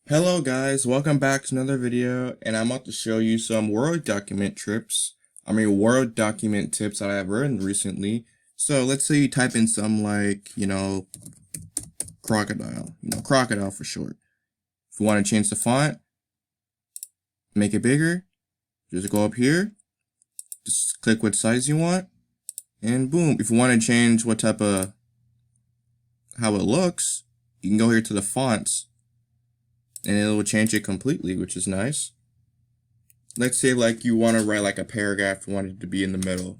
Hello guys, welcome back to another video, and I'm about to show you some Word document tips that I have written recently. So let's say you type in some like, crocodile, crocodile for short. If you want to change the font, make it bigger, just go up here, just click what size you want, and boom. If you want to change how it looks, you can go here to the fonts, and it will change it completely, which is nice. Let's say like you want to write like a paragraph, you want it to be in the middle.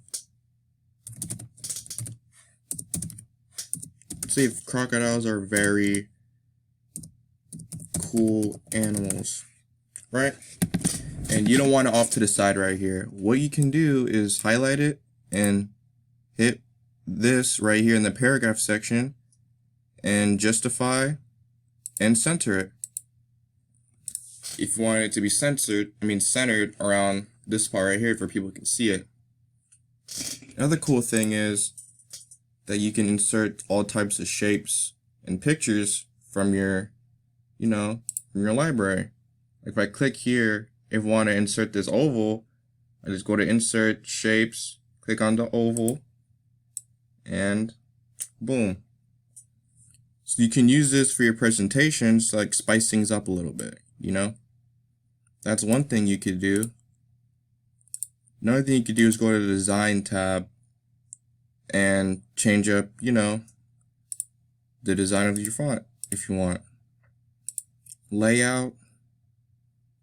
Let's say crocodiles are very cool animals, right? And you don't want it off to the side right here. What you can do is highlight it and hit this right here in the paragraph section and justify and center it. If you want it to be centered around this part right here for people can see it. Another cool thing is that you can insert all types of shapes and pictures from your, from your library. If I click here, if I want to insert this oval, I just go to insert shapes, click on the oval, and boom. So you can use this for your presentations to like spice things up a little bit, That's one thing you could do. Another thing you could do is go to the design tab and change up, the design of your font if you want. Layout,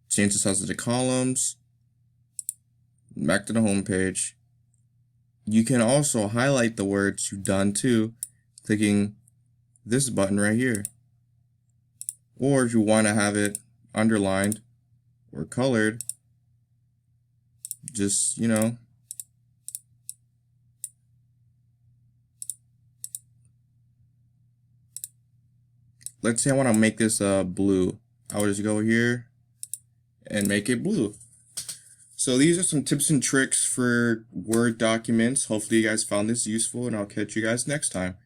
change the size of the columns, back to the home page. You can also highlight the words you've done too, clicking this button right here. Or if you want to have it underlined or colored, just, let's say I want to make this blue. I will just go here and make it blue. So these are some tips and tricks for Word documents. Hopefully you guys found this useful, and I'll catch you guys next time.